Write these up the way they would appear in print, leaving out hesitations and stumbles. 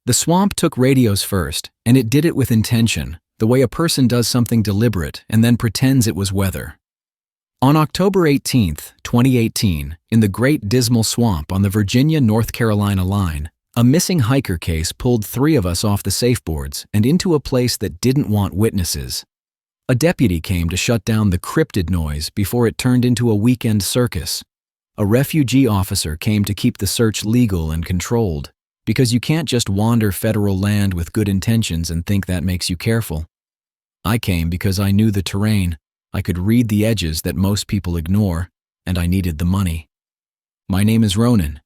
The swamp took radios first, and it did it with intention, the way a person does something deliberate and then pretends it was weather. On October 18, 2018, in the Great Dismal Swamp on the Virginia-North Carolina line, a missing hiker case pulled 3 of us off the safeboards and into a place that didn't want witnesses. A deputy came to shut down the cryptid noise before it turned into a weekend circus. A refugee officer came to keep the search legal and controlled, because you can't just wander federal land with good intentions and think that makes you careful. I came because I knew the terrain, I could read the edges that most people ignore, and I needed the money. My name is Ronan.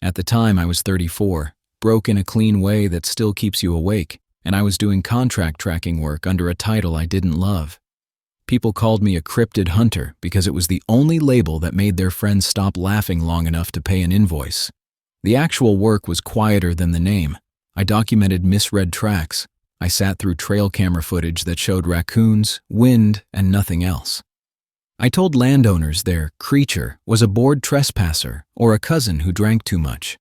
At the time I was 34, broke in a clean way that still keeps you awake, and I was doing contract tracking work under a title I didn't love. People called me a cryptid hunter because it was the only label that made their friends stop laughing long enough to pay an invoice. The actual work was quieter than the name. I documented misread tracks. I sat through trail camera footage that showed raccoons, wind, and nothing else. I told landowners their creature was a bored trespasser or a cousin who drank too much.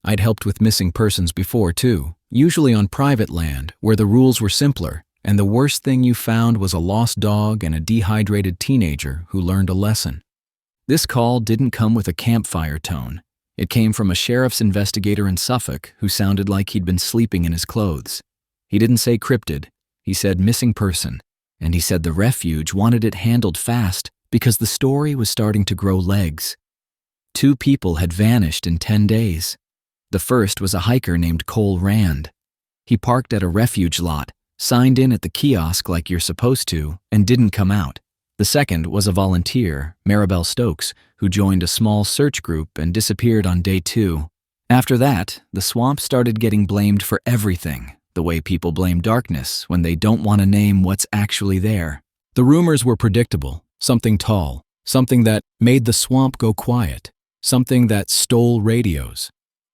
I'd helped with missing persons before too, usually on private land where the rules were simpler, and the worst thing you found was a lost dog and a dehydrated teenager who learned a lesson. This call didn't come with a campfire tone. It came from a sheriff's investigator in Suffolk who sounded like he'd been sleeping in his clothes. He didn't say cryptid, he said missing person, and he said the refuge wanted it handled fast because the story was starting to grow legs. 2 people had vanished in 10 days. The first was a hiker named Cole Rand. He parked at a refuge lot, signed in at the kiosk like you're supposed to, and didn't come out. The second was a volunteer, Maribel Stokes, who joined a small search group and disappeared on day 2. After that, the swamp started getting blamed for everything, the way people blame darkness when they don't want to name what's actually there. The rumors were predictable, something tall, something that made the swamp go quiet, something that stole radios.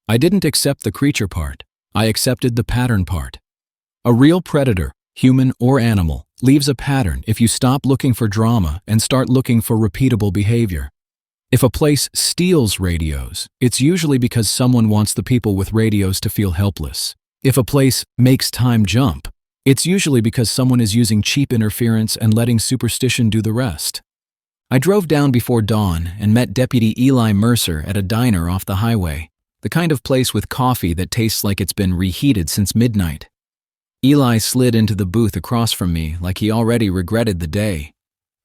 I didn't accept the creature part, I accepted the pattern part. A real predator, human or animal, leaves a pattern if you stop looking for drama and start looking for repeatable behavior. If a place steals radios, it's usually because someone wants the people with radios to feel helpless. If a place makes time jump, it's usually because someone is using cheap interference and letting superstition do the rest. I drove down before dawn and met Deputy Eli Mercer at a diner off the highway, the kind of place with coffee that tastes like it's been reheated since midnight. Eli slid into the booth across from me like he already regretted the day.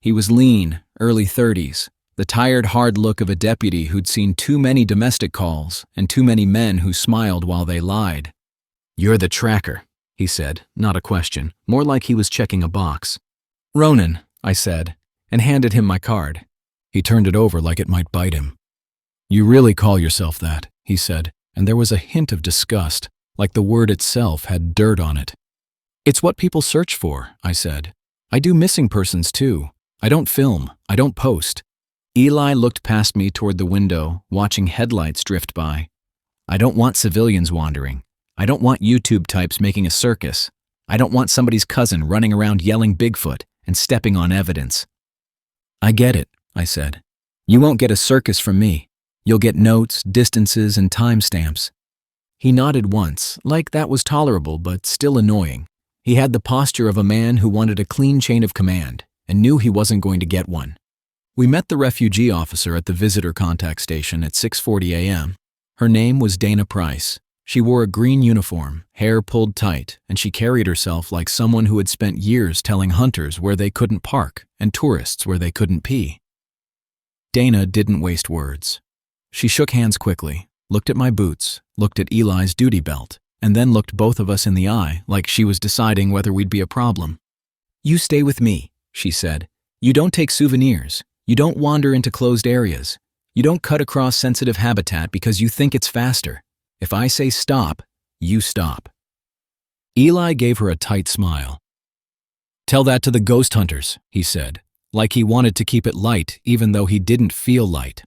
He was lean, early 30s, the tired, hard look of a deputy who'd seen too many domestic calls and too many men who smiled while they lied. "You're the tracker," he said, not a question, more like he was checking a box. "Ronan," I said, and handed him my card. He turned it over like it might bite him. "You really call yourself that," he said, and there was a hint of disgust, like the word itself had dirt on it. "It's what people search for," I said. "I do missing persons too. I don't film. I don't post." Eli looked past me toward the window, watching headlights drift by. "I don't want civilians wandering. I don't want YouTube types making a circus. I don't want somebody's cousin running around yelling Bigfoot and stepping on evidence." "I get it," I said. "You won't get a circus from me. You'll get notes, distances, and timestamps." He nodded once, like that was tolerable but still annoying. He had the posture of a man who wanted a clean chain of command and knew he wasn't going to get one. We met the refugee officer at the visitor contact station at 6:40 a.m. Her name was Dana Price. She wore a green uniform, hair pulled tight, and she carried herself like someone who had spent years telling hunters where they couldn't park and tourists where they couldn't pee. Dana didn't waste words. She shook hands quickly, looked at my boots, looked at Eli's duty belt, and then looked both of us in the eye like she was deciding whether we'd be a problem. "You stay with me," she said. "You don't take souvenirs. You don't wander into closed areas. You don't cut across sensitive habitat because you think it's faster. If I say stop, you stop." Eli gave her a tight smile. "Tell that to the ghost hunters," he said, like he wanted to keep it light even though he didn't feel light.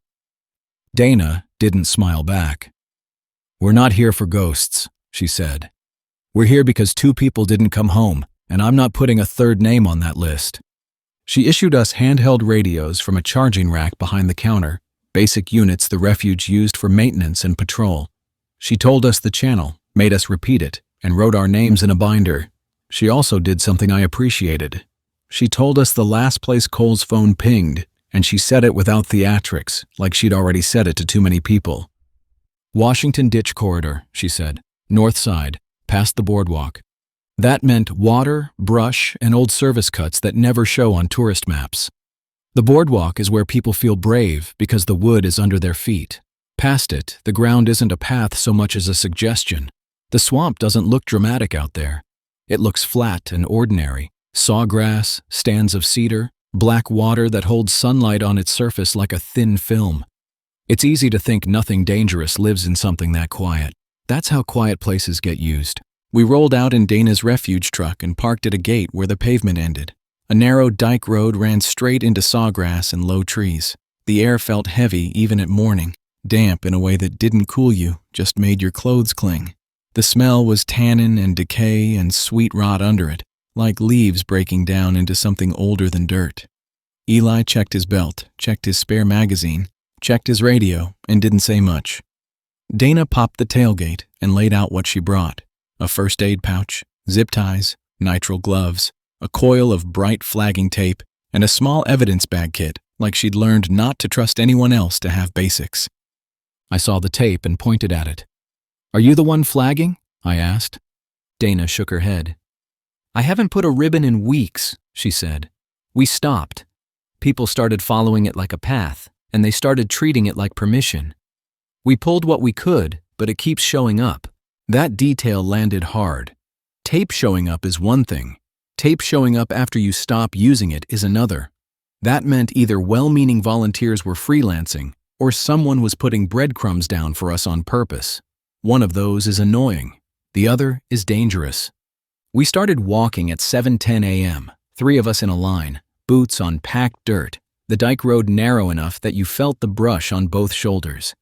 Dana didn't smile back. "We're not here for ghosts," she said. "We're here because 2 people didn't come home, and I'm not putting a 3rd name on that list." She issued us handheld radios from a charging rack behind the counter, basic units the refuge used for maintenance and patrol. She told us the channel, made us repeat it, and wrote our names in a binder. She also did something I appreciated. She told us the last place Cole's phone pinged, and she said it without theatrics, like she'd already said it to too many people. Washington Ditch Corridor, she said. North side, past the boardwalk. That meant water, brush, and old service cuts that never show on tourist maps. The boardwalk is where people feel brave because the wood is under their feet. Past it, the ground isn't a path so much as a suggestion. The swamp doesn't look dramatic out there. It looks flat and ordinary. Sawgrass, stands of cedar, black water that holds sunlight on its surface like a thin film. It's easy to think nothing dangerous lives in something that quiet. That's how quiet places get used. We rolled out in Dana's refuge truck and parked at a gate where the pavement ended. A narrow dike road ran straight into sawgrass and low trees. The air felt heavy even at morning, damp in a way that didn't cool you, just made your clothes cling. The smell was tannin and decay and sweet rot under it, like leaves breaking down into something older than dirt. Eli checked his belt, checked his spare magazine, checked his radio, and didn't say much. Dana popped the tailgate and laid out what she brought. A first aid pouch, zip ties, nitrile gloves, a coil of bright flagging tape, and a small evidence bag kit, like she'd learned not to trust anyone else to have basics. I saw the tape and pointed at it. "Are you the one flagging?" I asked. Dana shook her head. "I haven't put a ribbon in weeks," she said. "We stopped. People started following it like a path, and they started treating it like permission. We pulled what we could, but it keeps showing up." That detail landed hard. Tape showing up is one thing. Tape showing up after you stop using it is another. That meant either well-meaning volunteers were freelancing, or someone was putting breadcrumbs down for us on purpose. One of those is annoying. The other is dangerous. We started walking at 7:10 a.m., 3 of us in a line, boots on packed dirt, the dike road narrow enough that you felt the brush on both shoulders.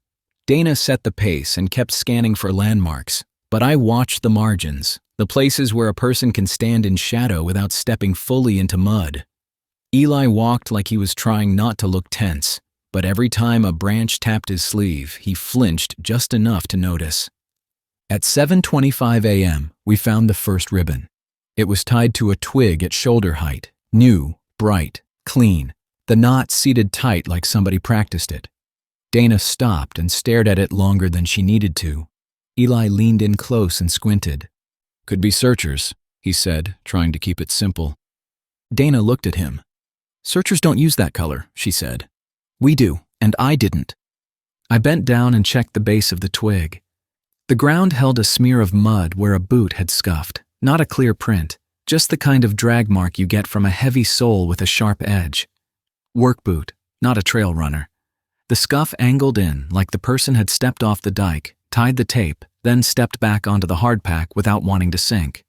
Dana set the pace and kept scanning for landmarks, but I watched the margins, the places where a person can stand in shadow without stepping fully into mud. Eli walked like he was trying not to look tense, but every time a branch tapped his sleeve, he flinched just enough to notice. At 7:25 a.m., we found the first ribbon. It was tied to a twig at shoulder height, new, bright, clean, the knot seated tight like somebody practiced it. Dana stopped and stared at it longer than she needed to. Eli leaned in close and squinted. "Could be searchers," he said, trying to keep it simple. Dana looked at him. "Searchers don't use that color," she said. "We do, and I didn't." I bent down and checked the base of the twig. The ground held a smear of mud where a boot had scuffed, not a clear print, just the kind of drag mark you get from a heavy sole with a sharp edge. Work boot, not a trail runner. The scuff angled in like the person had stepped off the dike, tied the tape, then stepped back onto the hardpack without wanting to sink.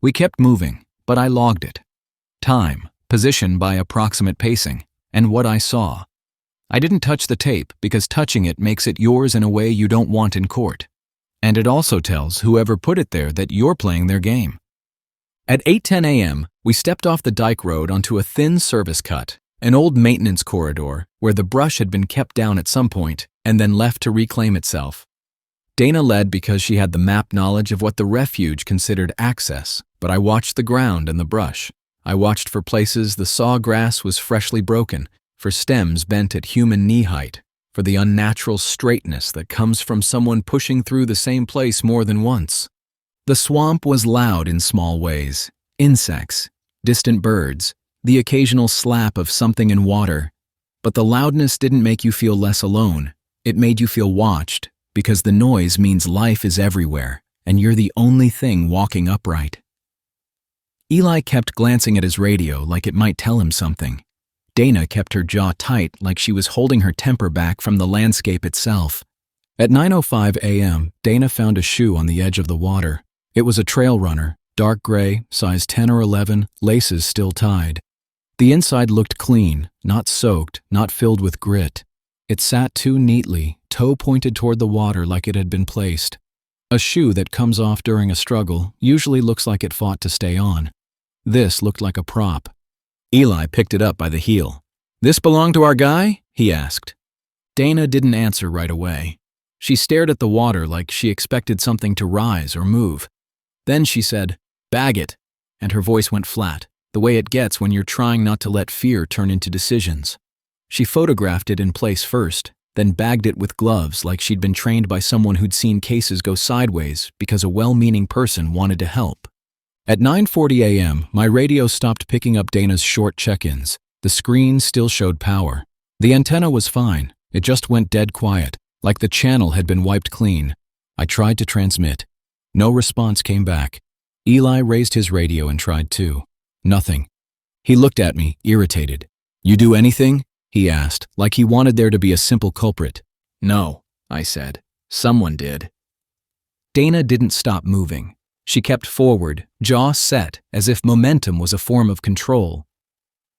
We kept moving, but I logged it. Time, position by approximate pacing, and what I saw. I didn't touch the tape because touching it makes it yours in a way you don't want in court. And it also tells whoever put it there that you're playing their game. At 8:10 a.m., we stepped off the dike road onto a thin service cut, an old maintenance corridor where the brush had been kept down at some point and then left to reclaim itself. Dana led because she had the map knowledge of what the refuge considered access, but I watched the ground and the brush. I watched for places the sawgrass was freshly broken, for stems bent at human knee height, for the unnatural straightness that comes from someone pushing through the same place more than once. The swamp was loud in small ways. Insects, distant birds, the occasional slap of something in water. But the loudness didn't make you feel less alone. It made you feel watched, because the noise means life is everywhere, and you're the only thing walking upright. Eli kept glancing at his radio like it might tell him something. Dana kept her jaw tight like she was holding her temper back from the landscape itself. At 9:05 a.m., Dana found a shoe on the edge of the water. It was a trail runner, dark gray, size 10 or 11, laces still tied. The inside looked clean, not soaked, not filled with grit. It sat too neatly, toe pointed toward the water like it had been placed. A shoe that comes off during a struggle usually looks like it fought to stay on. This looked like a prop. Eli picked it up by the heel. "This belong to our guy?" he asked. Dana didn't answer right away. She stared at the water like she expected something to rise or move. Then she said, "Bag it," and her voice went flat, the way it gets when you're trying not to let fear turn into decisions. She photographed it in place first, then bagged it with gloves like she'd been trained by someone who'd seen cases go sideways because a well-meaning person wanted to help. At 9:40 a.m., my radio stopped picking up Dana's short check-ins. The screen still showed power. The antenna was fine. It just went dead quiet, like the channel had been wiped clean. I tried to transmit. No response came back. Eli raised his radio and tried too. Nothing. He looked at me, irritated. "You do anything?" he asked, like he wanted there to be a simple culprit. "No," I said. "Someone did." Dana didn't stop moving. She kept forward, jaw set, as if momentum was a form of control.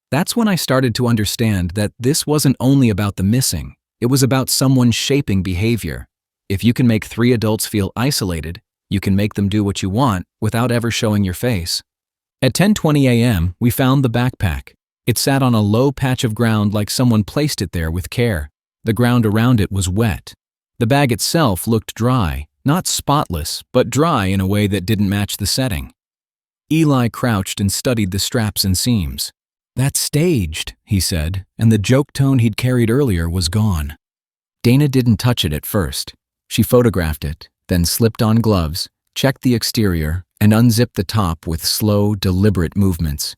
That's when I started to understand that this wasn't only about the missing. It was about someone shaping behavior. If you can make 3 adults feel isolated, you can make them do what you want without ever showing your face. At 10:20 a.m., we found the backpack. It sat on a low patch of ground like someone placed it there with care. The ground around it was wet. The bag itself looked dry, not spotless, but dry in a way that didn't match the setting. Eli crouched and studied the straps and seams. "That's staged," he said, and the joke tone he'd carried earlier was gone. Dana didn't touch it at first. She photographed it, then slipped on gloves, checked the exterior, and unzipped the top with slow, deliberate movements.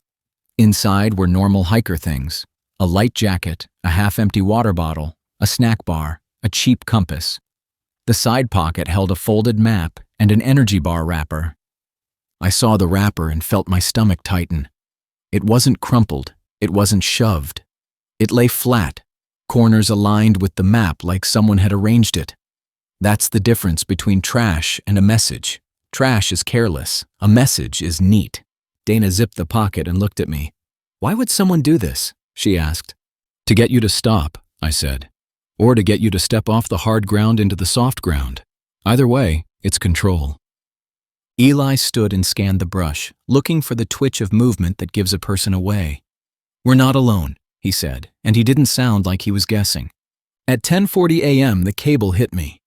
Inside were normal hiker things: a light jacket, a half-empty water bottle, a snack bar, a cheap compass. The side pocket held a folded map and an energy bar wrapper. I saw the wrapper and felt my stomach tighten. It wasn't crumpled, it wasn't shoved. It lay flat, corners aligned with the map like someone had arranged it. That's the difference between trash and a message. Trash is careless, a message is neat. Dana zipped the pocket and looked at me. "Why would someone do this?" she asked. "To get you to stop," I said. "Or to get you to step off the hard ground into the soft ground. Either way, it's control." Eli stood and scanned the brush, looking for the twitch of movement that gives a person away. "We're not alone," he said, and he didn't sound like he was guessing. At 10:40 a.m., the cable hit me.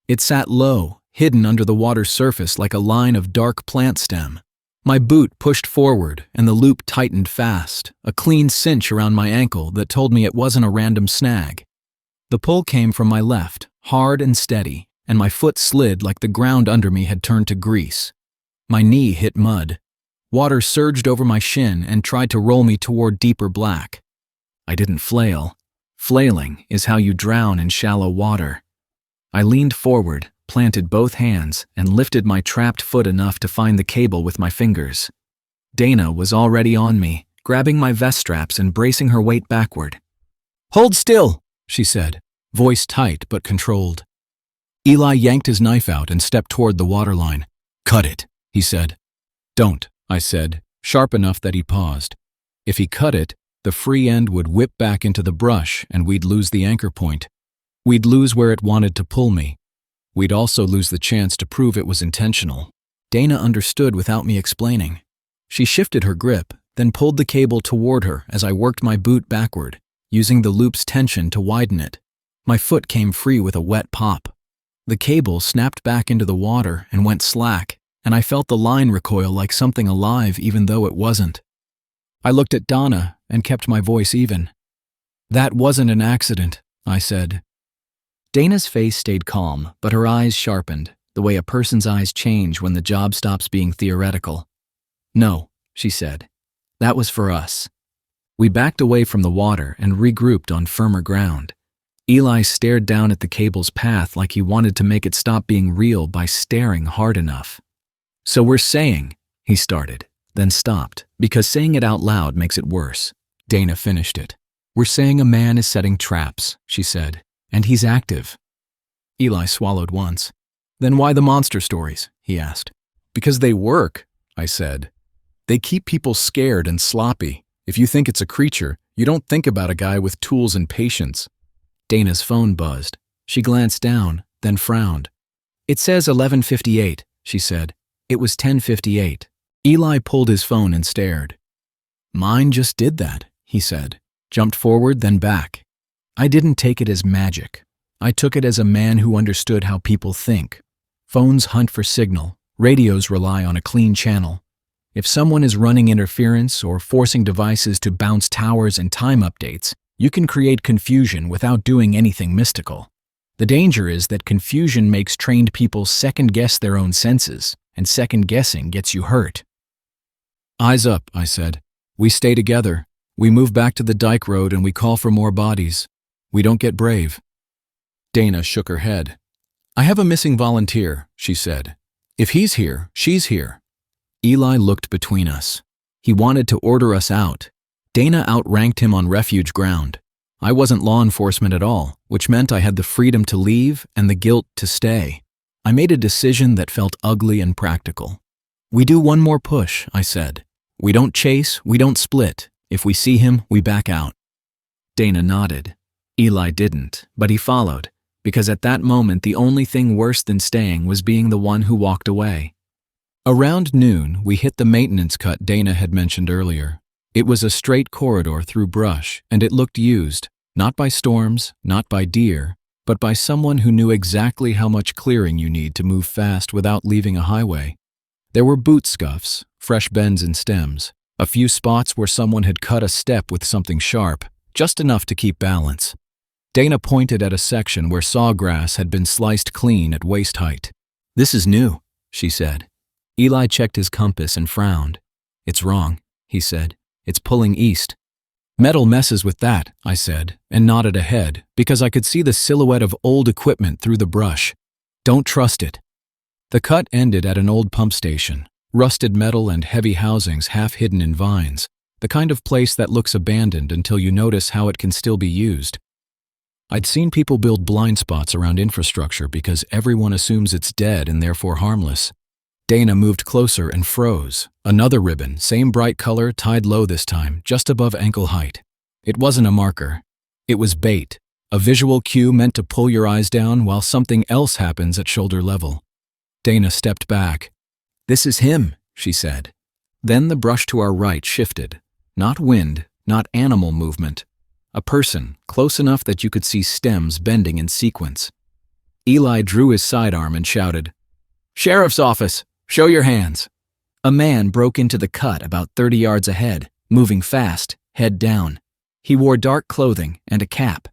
It sat low, hidden under the water's surface like a line of dark plant stem. My boot pushed forward, and the loop tightened fast, a clean cinch around my ankle that told me it wasn't a random snag. The pull came from my left, hard and steady, and my foot slid like the ground under me had turned to grease. My knee hit mud. Water surged over my shin and tried to roll me toward deeper black. I didn't flail. Flailing is how you drown in shallow water. I leaned forward, planted both hands, and lifted my trapped foot enough to find the cable with my fingers. Dana was already on me, grabbing my vest straps and bracing her weight backward. "Hold still," she said, voice tight but controlled. Eli yanked his knife out and stepped toward the waterline. "Cut it," he said. "Don't," I said, sharp enough that he paused. If he cut it, the free end would whip back into the brush and we'd lose the anchor point. We'd lose where it wanted to pull me. We'd also lose the chance to prove it was intentional. Dana understood without me explaining. She shifted her grip, then pulled the cable toward her as I worked my boot backward, using the loop's tension to widen it. My foot came free with a wet pop. The cable snapped back into the water and went slack, and I felt the line recoil like something alive even though it wasn't. I looked at Donna and kept my voice even. "That wasn't an accident," I said. Dana's face stayed calm, but her eyes sharpened, the way a person's eyes change when the job stops being theoretical. "No," she said. "That was for us." We backed away from the water and regrouped on firmer ground. Eli stared down at the cable's path like he wanted to make it stop being real by staring hard enough. "So we're saying," he started, then stopped, because saying it out loud makes it worse. Dana finished it. "We're saying a man is setting traps," she said. "And he's active." Eli swallowed once. "Then why the monster stories?" he asked. "Because they work," I said. "They keep people scared and sloppy. If you think it's a creature, you don't think about a guy with tools and patience." Dana's phone buzzed. She glanced down, then frowned. "It says 11:58, she said. "It was 10:58. Eli pulled his phone and stared. "Mine just did that," he said. Jumped forward, then back. I didn't take it as magic. I took it as a man who understood how people think. Phones hunt for signal, radios rely on a clean channel. If someone is running interference or forcing devices to bounce towers and time updates, you can create confusion without doing anything mystical. The danger is that confusion makes trained people second-guess their own senses, and second-guessing gets you hurt. "Eyes up," I said. "We stay together. We move back to the dike road and we call for more bodies. We don't get brave." Dana shook her head. "I have a missing volunteer," she said. "If he's here, she's here." Eli looked between us. He wanted to order us out. Dana outranked him on refuge ground. I wasn't law enforcement at all, which meant I had the freedom to leave and the guilt to stay. I made a decision that felt ugly and practical. "We do one more push," I said. "We don't chase, we don't split. If we see him, we back out." Dana nodded. Eli didn't, but he followed, because at that moment the only thing worse than staying was being the one who walked away. Around noon, we hit the maintenance cut Dana had mentioned earlier. It was a straight corridor through brush, and it looked used, not by storms, not by deer, but by someone who knew exactly how much clearing you need to move fast without leaving a highway. There were boot scuffs, fresh bends in stems, a few spots where someone had cut a step with something sharp, just enough to keep balance. Dana pointed at a section where sawgrass had been sliced clean at waist height. "This is new," she said. Eli checked his compass and frowned. "It's wrong," he said. "It's pulling east." "Metal messes with that," I said, and nodded ahead, because I could see the silhouette of old equipment through the brush. "Don't trust it." The cut ended at an old pump station, rusted metal and heavy housings half hidden in vines, the kind of place that looks abandoned until you notice how it can still be used. I'd seen people build blind spots around infrastructure because everyone assumes it's dead and therefore harmless. Dana moved closer and froze. Another ribbon, same bright color, tied low this time, just above ankle height. It wasn't a marker. It was bait, a visual cue meant to pull your eyes down while something else happens at shoulder level. Dana stepped back. "This is him," she said. Then the brush to our right shifted. Not wind, not animal movement. A person, close enough that you could see stems bending in sequence. Eli drew his sidearm and shouted, "Sheriff's office! Show your hands." A man broke into the cut about 30 yards ahead, moving fast, head down. He wore dark clothing and a cap.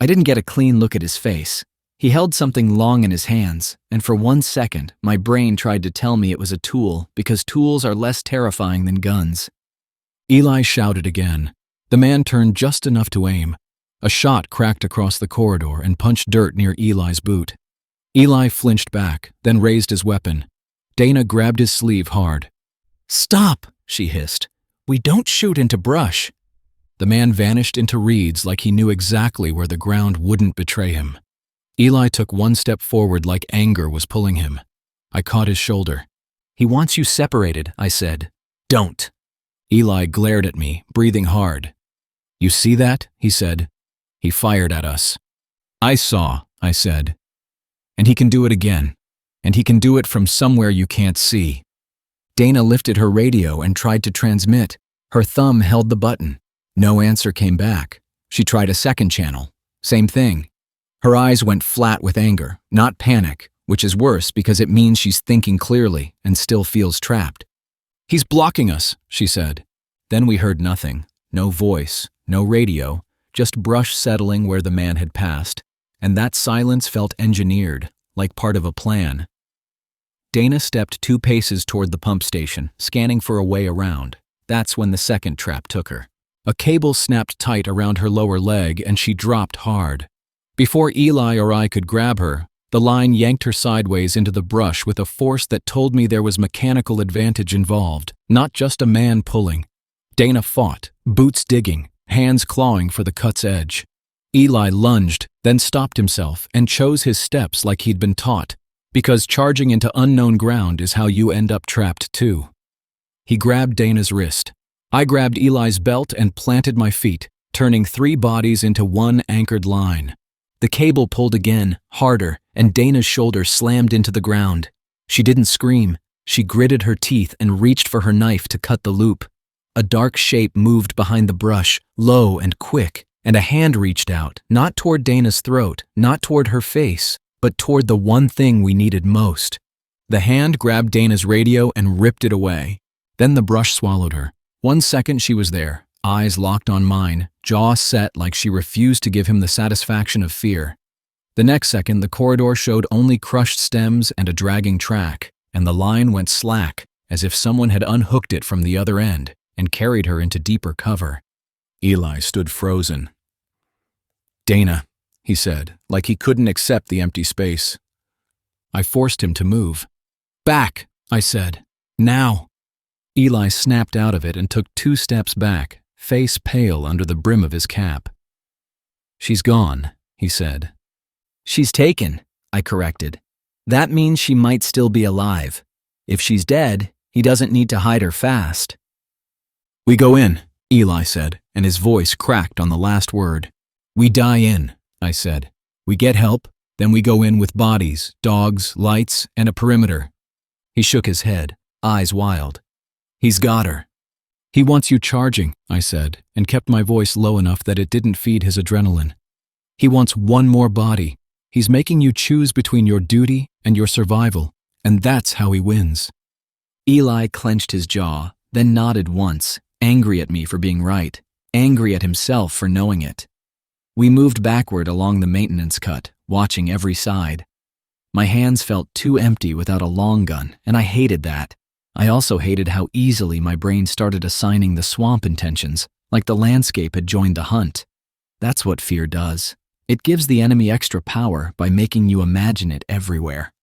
I didn't get a clean look at his face. He held something long in his hands, and for 1 second, my brain tried to tell me it was a tool because tools are less terrifying than guns. Eli shouted again. The man turned just enough to aim. A shot cracked across the corridor and punched dirt near Eli's boot. Eli flinched back, then raised his weapon. Dana grabbed his sleeve hard. "Stop," she hissed. "We don't shoot into brush." The man vanished into reeds like he knew exactly where the ground wouldn't betray him. Eli took 1 step forward like anger was pulling him. I caught his shoulder. "He wants you separated," I said. "Don't." Eli glared at me, breathing hard. "You see that?" he said. He fired at us. "I saw," I said. "And he can do it again. And he can do it from somewhere you can't see." Dana lifted her radio and tried to transmit. Her thumb held the button. No answer came back. She tried a second channel. Same thing. Her eyes went flat with anger, not panic, which is worse because it means she's thinking clearly and still feels trapped. "He's blocking us," she said. Then we heard nothing. No voice, no radio, just brush settling where the man had passed. And that silence felt engineered, like part of a plan. Dana stepped 2 paces toward the pump station, scanning for a way around. That's when the second trap took her. A cable snapped tight around her lower leg and she dropped hard. Before Eli or I could grab her, the line yanked her sideways into the brush with a force that told me there was mechanical advantage involved, not just a man pulling. Dana fought, boots digging, hands clawing for the cut's edge. Eli lunged, then stopped himself and chose his steps like he'd been taught, because charging into unknown ground is how you end up trapped too. He grabbed Dana's wrist. I grabbed Eli's belt and planted my feet, turning 3 bodies into 1 anchored line. The cable pulled again, harder, and Dana's shoulder slammed into the ground. She didn't scream. She gritted her teeth and reached for her knife to cut the loop. A dark shape moved behind the brush, low and quick, and a hand reached out, not toward Dana's throat, not toward her face, but toward the one thing we needed most. The hand grabbed Dana's radio and ripped it away. Then the brush swallowed her. 1 second she was there, eyes locked on mine, jaw set like she refused to give him the satisfaction of fear. The next second, the corridor showed only crushed stems and a dragging track, and the line went slack, as if someone had unhooked it from the other end and carried her into deeper cover. Eli stood frozen. "Dana," he said, like he couldn't accept the empty space. I forced him to move. "Back," I said. "Now." Eli snapped out of it and took 2 steps back, face pale under the brim of his cap. "She's gone," he said. "She's taken," I corrected. "That means she might still be alive. If she's dead, he doesn't need to hide her fast." "We go in," Eli said, and his voice cracked on the last word. "We die in," I said. "We get help, then we go in with bodies, dogs, lights, and a perimeter." He shook his head, eyes wild. "He's got her." "He wants you charging," I said, and kept my voice low enough that it didn't feed his adrenaline. "He wants one more body. He's making you choose between your duty and your survival, and that's how he wins." Eli clenched his jaw, then nodded once, angry at me for being right, angry at himself for knowing it. We moved backward along the maintenance cut, watching every side. My hands felt too empty without a long gun, and I hated that. I also hated how easily my brain started assigning the swamp intentions, like the landscape had joined the hunt. That's what fear does. It gives the enemy extra power by making you imagine it everywhere.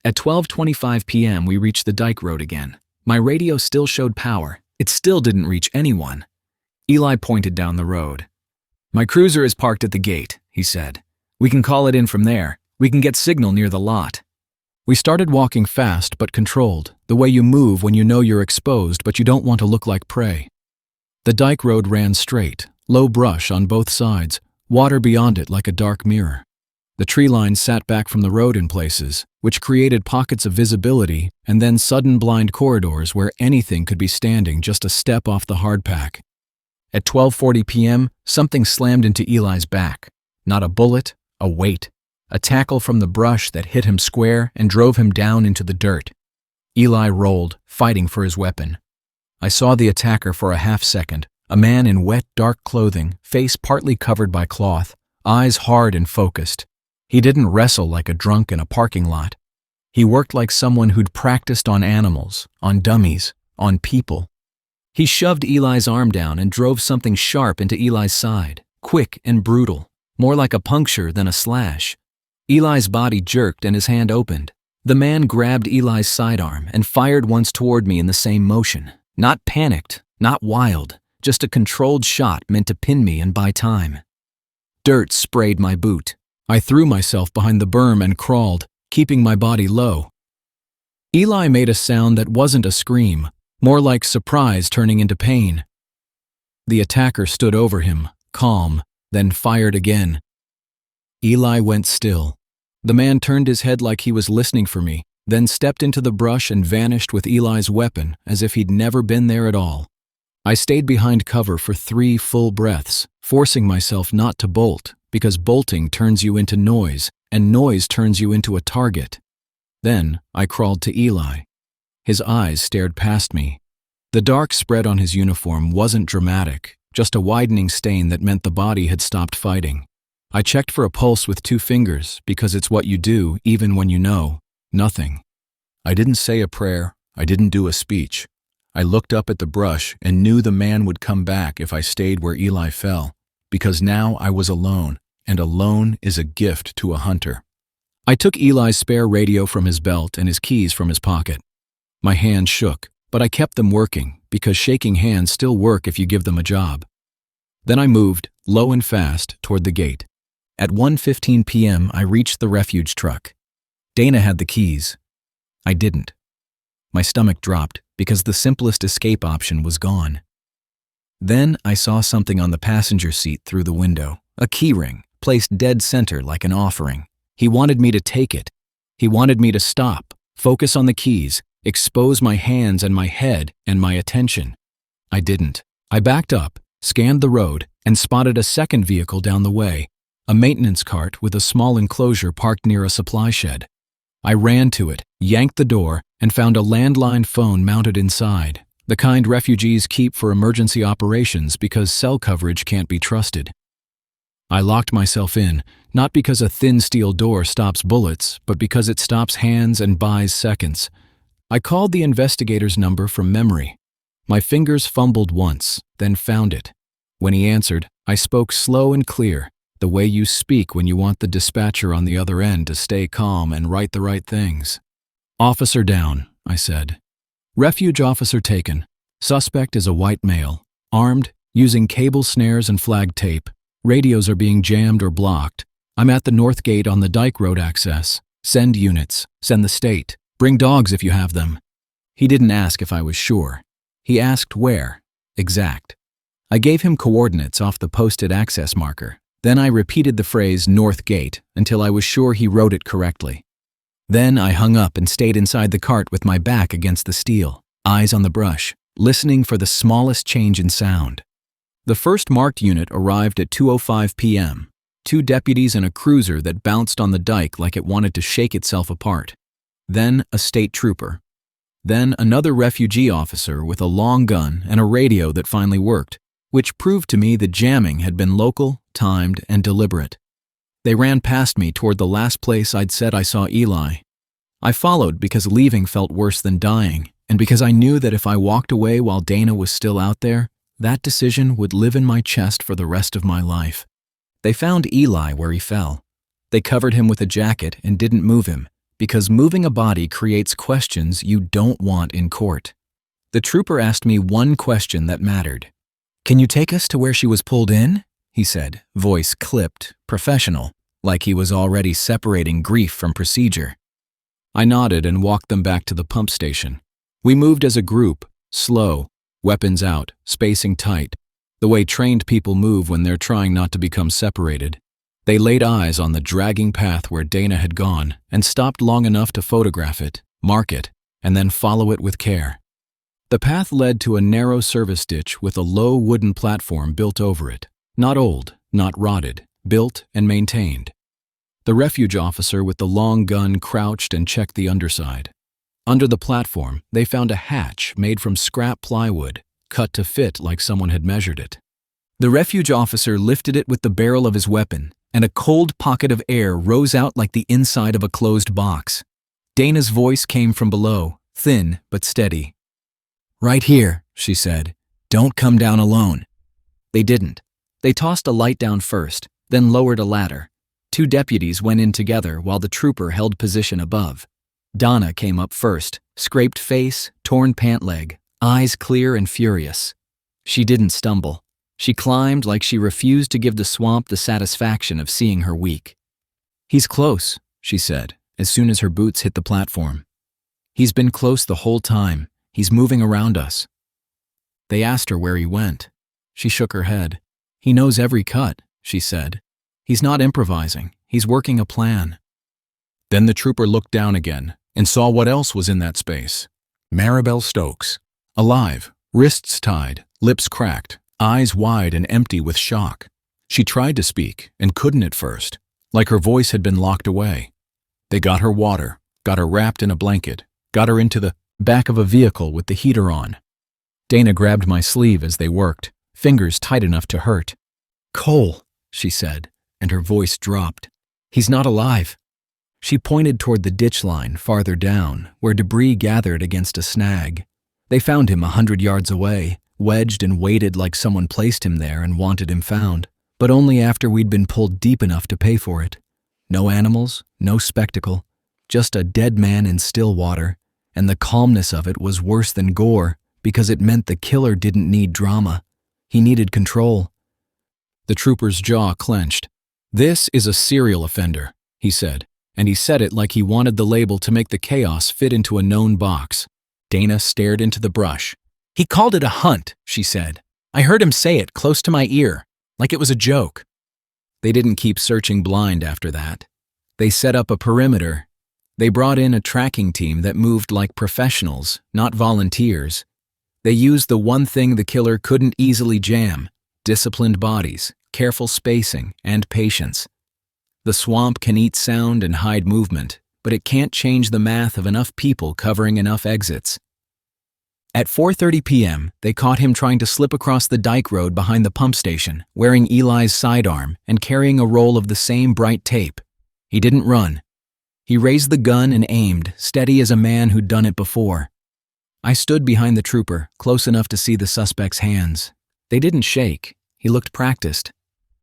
At 12:25 p.m. we reached the dike road again. My radio still showed power. It still didn't reach anyone. Eli pointed down the road. "My cruiser is parked at the gate," he said. "We can call it in from there. We can get signal near the lot." We started walking fast but controlled, the way you move when you know you're exposed but you don't want to look like prey. The dike road ran straight, low brush on both sides, water beyond it like a dark mirror. The tree line sat back from the road in places, which created pockets of visibility and then sudden blind corridors where anything could be standing just a step off the hardpack. At 12:40 p.m., something slammed into Eli's back. Not a bullet, a weight. A tackle from the brush that hit him square and drove him down into the dirt. Eli rolled, fighting for his weapon. I saw the attacker for a half second, a man in wet, dark clothing, face partly covered by cloth, eyes hard and focused. He didn't wrestle like a drunk in a parking lot. He worked like someone who'd practiced on animals, on dummies, on people. He shoved Eli's arm down and drove something sharp into Eli's side, quick and brutal, more like a puncture than a slash. Eli's body jerked and his hand opened. The man grabbed Eli's sidearm and fired once toward me in the same motion. Not panicked, not wild, just a controlled shot meant to pin me and buy time. Dirt sprayed my boot. I threw myself behind the berm and crawled, keeping my body low. Eli made a sound that wasn't a scream, more like surprise turning into pain. The attacker stood over him, calm, then fired again. Eli went still. The man turned his head like he was listening for me, then stepped into the brush and vanished with Eli's weapon as if he'd never been there at all. I stayed behind cover for 3 full breaths, forcing myself not to bolt, because bolting turns you into noise, and noise turns you into a target. Then I crawled to Eli. His eyes stared past me. The dark spread on his uniform wasn't dramatic, just a widening stain that meant the body had stopped fighting. I checked for a pulse with 2 fingers, because it's what you do even when you know. Nothing. I didn't say a prayer. I didn't do a speech. I looked up at the brush and knew the man would come back if I stayed where Eli fell, because now I was alone, and alone is a gift to a hunter. I took Eli's spare radio from his belt and his keys from his pocket. My hands shook, but I kept them working, because shaking hands still work if you give them a job. Then I moved, low and fast, toward the gate. At 1:15 p.m., I reached the refuge truck. Dana had the keys. I didn't. My stomach dropped because the simplest escape option was gone. Then I saw something on the passenger seat through the window, a keyring, placed dead center like an offering. He wanted me to take it. He wanted me to stop, focus on the keys, expose my hands and my head and my attention. I didn't. I backed up, scanned the road, and spotted a second vehicle down the way, a maintenance cart with a small enclosure parked near a supply shed. I ran to it, yanked the door, and found a landline phone mounted inside, the kind refugees keep for emergency operations because cell coverage can't be trusted. I locked myself in, not because a thin steel door stops bullets, but because it stops hands and buys seconds. I called the investigator's number from memory. My fingers fumbled once, then found it. When he answered, I spoke slow and clear, the way you speak when you want the dispatcher on the other end to stay calm and write the right things. "Officer down," I said. "Refuge officer taken. Suspect is a white male, armed, using cable snares and flag tape. Radios are being jammed or blocked. I'm at the north gate on the Dyke Road access. Send units. Send the state. Bring dogs if you have them." He didn't ask if I was sure. He asked where. Exact. I gave him coordinates off the posted access marker. Then I repeated the phrase North Gate until I was sure he wrote it correctly. Then I hung up and stayed inside the cart with my back against the steel, eyes on the brush, listening for the smallest change in sound. The first marked unit arrived at 2:05 p.m., 2 deputies and a cruiser that bounced on the dike like it wanted to shake itself apart. Then a state trooper. Then another refugee officer with a long gun and a radio that finally worked, which proved to me the jamming had been local, timed, and deliberate. They ran past me toward the last place I'd said I saw Eli. I followed because leaving felt worse than dying, and because I knew that if I walked away while Dana was still out there, that decision would live in my chest for the rest of my life. They found Eli where he fell. They covered him with a jacket and didn't move him, because moving a body creates questions you don't want in court. The trooper asked me one question that mattered. "Can you take us to where she was pulled in?" he said, voice clipped, professional, like he was already separating grief from procedure. I nodded and walked them back to the pump station. We moved as a group, slow, weapons out, spacing tight, the way trained people move when they're trying not to become separated. They laid eyes on the dragging path where Dana had gone and stopped long enough to photograph it, mark it, and then follow it with care. The path led to a narrow service ditch with a low wooden platform built over it. Not old, not rotted, built and maintained. The refuge officer with the long gun crouched and checked the underside. Under the platform, they found a hatch made from scrap plywood, cut to fit like someone had measured it. The refuge officer lifted it with the barrel of his weapon, and a cold pocket of air rose out like the inside of a closed box. Dana's voice came from below, thin but steady. "Right here," she said. "Don't come down alone." They didn't. They tossed a light down first, then lowered a ladder. 2 deputies went in together while the trooper held position above. Donna came up first, scraped face, torn pant leg, eyes clear and furious. She didn't stumble. She climbed like she refused to give the swamp the satisfaction of seeing her weak. "He's close," she said, as soon as her boots hit the platform. "He's been close the whole time. He's moving around us." They asked her where he went. She shook her head. "He knows every cut," she said. "He's not improvising. He's working a plan." Then the trooper looked down again and saw what else was in that space. Maribel Stokes, alive, wrists tied, lips cracked, eyes wide and empty with shock. She tried to speak and couldn't at first, like her voice had been locked away. They got her water, got her wrapped in a blanket, got her into the back of a vehicle with the heater on. Dana grabbed my sleeve as they worked, fingers tight enough to hurt. "Cole," she said, and her voice dropped. "He's not alive." She pointed toward the ditch line farther down, where debris gathered against a snag. They found him 100 yards away, wedged and weighted like someone placed him there and wanted him found, but only after we'd been pulled deep enough to pay for it. No animals, no spectacle, just a dead man in still water, and the calmness of it was worse than gore because it meant the killer didn't need drama. He needed control. The trooper's jaw clenched. "This is a serial offender," he said, and he said it like he wanted the label to make the chaos fit into a known box. Dana stared into the brush. "He called it a hunt," she said. "I heard him say it close to my ear, like it was a joke." They didn't keep searching blind after that. They set up a perimeter. They brought in a tracking team that moved like professionals, not volunteers. They used the one thing the killer couldn't easily jam, disciplined bodies, careful spacing, and patience. The swamp can eat sound and hide movement, but it can't change the math of enough people covering enough exits. At 4:30 p.m., they caught him trying to slip across the dike road behind the pump station, wearing Eli's sidearm and carrying a roll of the same bright tape. He didn't run. He raised the gun and aimed, steady as a man who'd done it before. I stood behind the trooper, close enough to see the suspect's hands. They didn't shake. He looked practiced.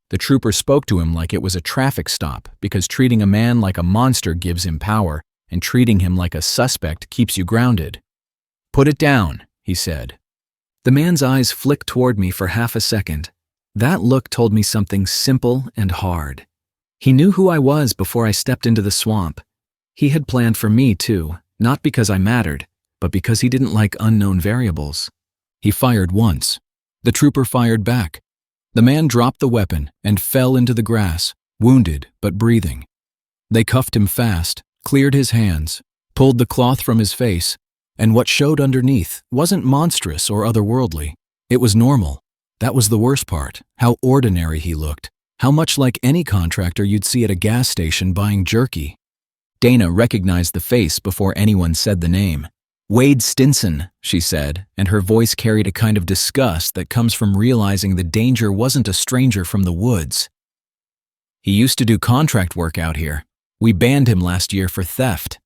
The trooper spoke to him like it was a traffic stop, because treating a man like a monster gives him power, and treating him like a suspect keeps you grounded. "Put it down," he said. The man's eyes flicked toward me for half a second. That look told me something simple and hard. He knew who I was before I stepped into the swamp. He had planned for me too, not because I mattered, but because he didn't like unknown variables. He fired once. The trooper fired back. The man dropped the weapon and fell into the grass, wounded but breathing. They cuffed him fast, cleared his hands, pulled the cloth from his face, and what showed underneath wasn't monstrous or otherworldly. It was normal. That was the worst part, how ordinary he looked, how much like any contractor you'd see at a gas station buying jerky. Dana recognized the face before anyone said the name. "Wade Stinson," she said, and her voice carried a kind of disgust that comes from realizing the danger wasn't a stranger from the woods. "He used to do contract work out here. We banned him last year for theft."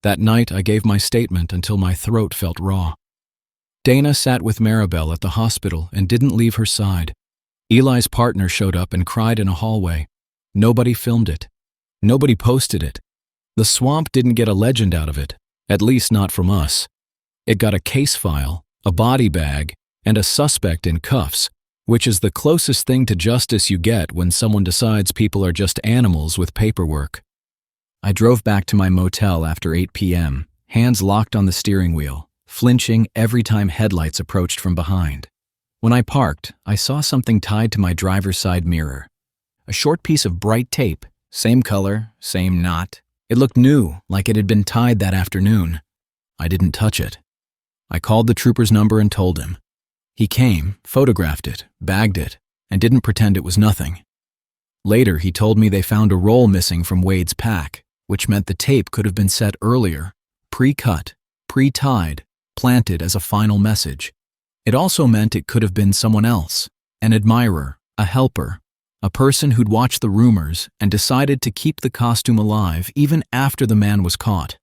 That night, I gave my statement until my throat felt raw. Dana sat with Maribel at the hospital and didn't leave her side. Eli's partner showed up and cried in a hallway. Nobody filmed it. Nobody posted it. The swamp didn't get a legend out of it, at least not from us. It got a case file, a body bag, and a suspect in cuffs, which is the closest thing to justice you get when someone decides people are just animals with paperwork. I drove back to my motel after 8 p.m., hands locked on the steering wheel, flinching every time headlights approached from behind. When I parked, I saw something tied to my driver's side mirror. A short piece of bright tape, same color, same knot. It looked new, like it had been tied that afternoon. I didn't touch it. I called the trooper's number and told him. He came, photographed it, bagged it, and didn't pretend it was nothing. Later, he told me they found a roll missing from Wade's pack, which meant the tape could have been set earlier, pre-cut, pre-tied, planted as a final message. It also meant it could have been someone else, an admirer, a helper, a person who'd watched the rumors and decided to keep the costume alive even after the man was caught.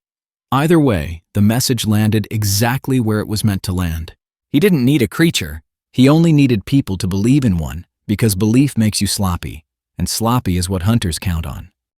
Either way, the message landed exactly where it was meant to land. He didn't need a creature. He only needed people to believe in one, because belief makes you sloppy, and sloppy is what hunters count on.